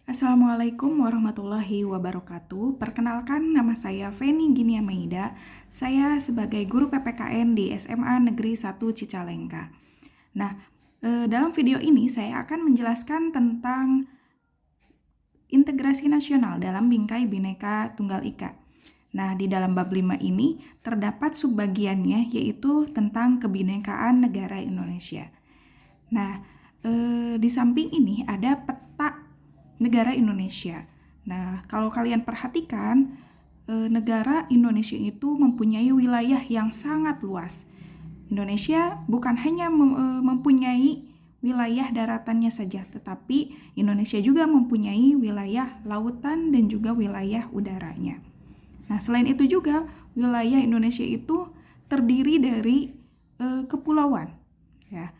Assalamualaikum warahmatullahi wabarakatuh. Perkenalkan, nama saya Feni Ginia Maida. Saya sebagai guru PPKN di SMA Negeri 1 Cicalengka. Nah, dalam video ini saya akan menjelaskan tentang integrasi nasional dalam bingkai Bhinneka Tunggal Ika. Nah, di dalam bab 5 ini terdapat subbagiannya, yaitu tentang kebinekaan negara Indonesia. Nah, di samping ini ada peta negara Indonesia. Nah, kalau kalian perhatikan, negara Indonesia itu mempunyai wilayah yang sangat luas. Indonesia bukan hanya mempunyai wilayah daratannya saja, tetapi Indonesia juga mempunyai wilayah lautan dan juga wilayah udaranya. Nah, selain itu juga wilayah Indonesia itu terdiri dari kepulauan, ya,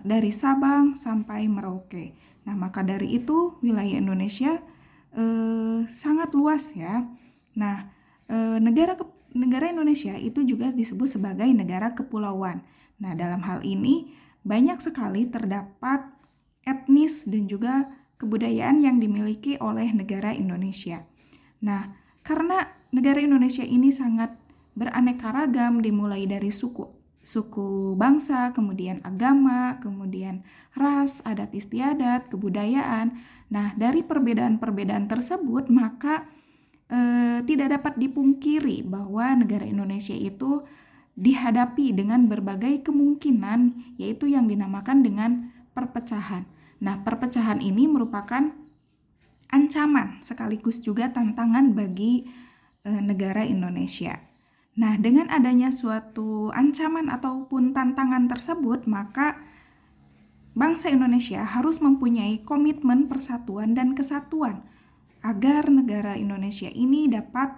dari Sabang sampai Merauke. Nah, maka dari itu wilayah Indonesia sangat luas, ya. Nah, negara Indonesia itu juga disebut sebagai negara kepulauan. Nah, dalam hal ini banyak sekali terdapat etnis dan juga kebudayaan yang dimiliki oleh negara Indonesia. Nah, karena negara Indonesia ini sangat beraneka ragam, dimulai dari suku bangsa, kemudian agama, kemudian ras, adat istiadat, kebudayaan. Nah, dari perbedaan-perbedaan tersebut, maka tidak dapat dipungkiri bahwa negara Indonesia itu dihadapi dengan berbagai kemungkinan, yaitu yang dinamakan dengan perpecahan. Nah, perpecahan ini merupakan ancaman sekaligus juga tantangan bagi negara Indonesia. Nah, dengan adanya suatu ancaman ataupun tantangan tersebut, maka bangsa Indonesia harus mempunyai komitmen persatuan dan kesatuan agar negara Indonesia ini dapat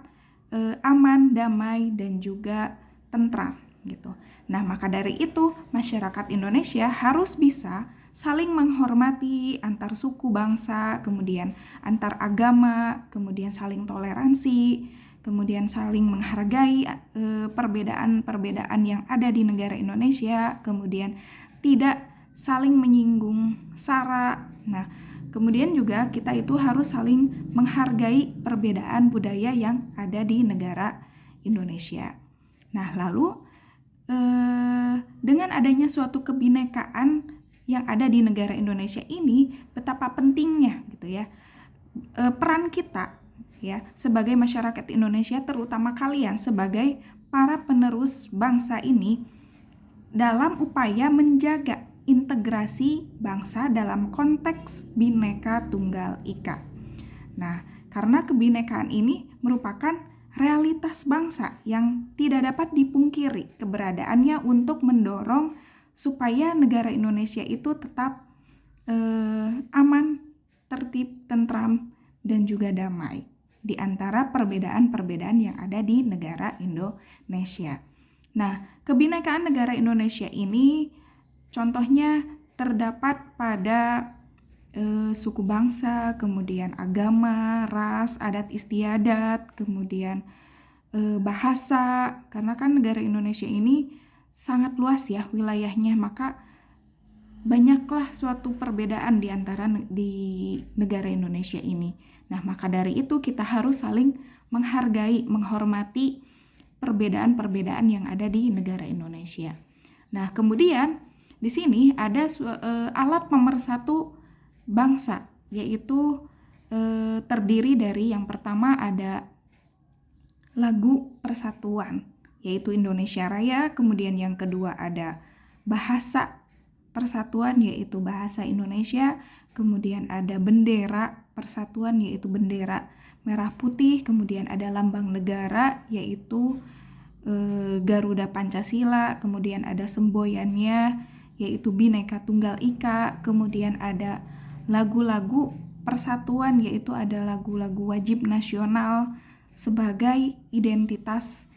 aman, damai, dan juga tentram gitu. Nah, maka dari itu masyarakat Indonesia harus bisa saling menghormati antar suku bangsa, kemudian antar agama, kemudian saling toleransi, kemudian saling menghargai perbedaan-perbedaan yang ada di negara Indonesia, kemudian tidak saling menyinggung SARA. Nah, kemudian juga kita itu harus saling menghargai perbedaan budaya yang ada di negara Indonesia. Nah, lalu dengan adanya suatu kebinekaan yang ada di negara Indonesia ini, betapa pentingnya gitu ya peran kita ya sebagai masyarakat Indonesia, terutama kalian sebagai para penerus bangsa ini, dalam upaya menjaga integrasi bangsa dalam konteks Bhinneka Tunggal Ika. Nah, karena kebinekaan ini merupakan realitas bangsa yang tidak dapat dipungkiri keberadaannya untuk mendorong supaya negara Indonesia itu tetap aman, tertib, tentram, dan juga damai di antara perbedaan-perbedaan yang ada di negara Indonesia. Nah, kebinekaan negara Indonesia ini contohnya terdapat pada suku bangsa, kemudian agama, ras, adat istiadat, kemudian bahasa. Karena kan negara Indonesia ini sangat luas ya wilayahnya, maka banyaklah suatu perbedaan di antara di negara Indonesia ini. Nah, maka dari itu kita harus saling menghargai, menghormati perbedaan-perbedaan yang ada di negara Indonesia. Nah, kemudian di sini ada alat pemersatu bangsa, yaitu terdiri dari yang pertama ada lagu persatuan, yaitu Indonesia Raya, kemudian yang kedua ada bahasa persatuan, yaitu bahasa Indonesia, kemudian ada bendera persatuan, yaitu bendera merah putih, kemudian ada lambang negara, yaitu Garuda Pancasila, kemudian ada semboyannya, yaitu Bhinneka Tunggal Ika, kemudian ada lagu-lagu persatuan, yaitu ada lagu-lagu wajib nasional sebagai identitas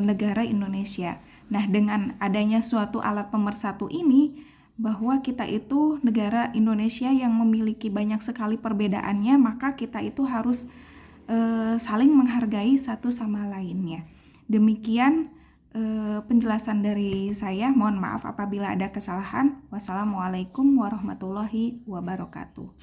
negara Indonesia. Nah, dengan adanya suatu alat pemersatu ini, bahwa kita itu negara Indonesia yang memiliki banyak sekali perbedaannya, maka kita itu harus saling menghargai satu sama lainnya. Demikian penjelasan dari saya. Mohon maaf apabila ada kesalahan. Wassalamualaikum warahmatullahi wabarakatuh.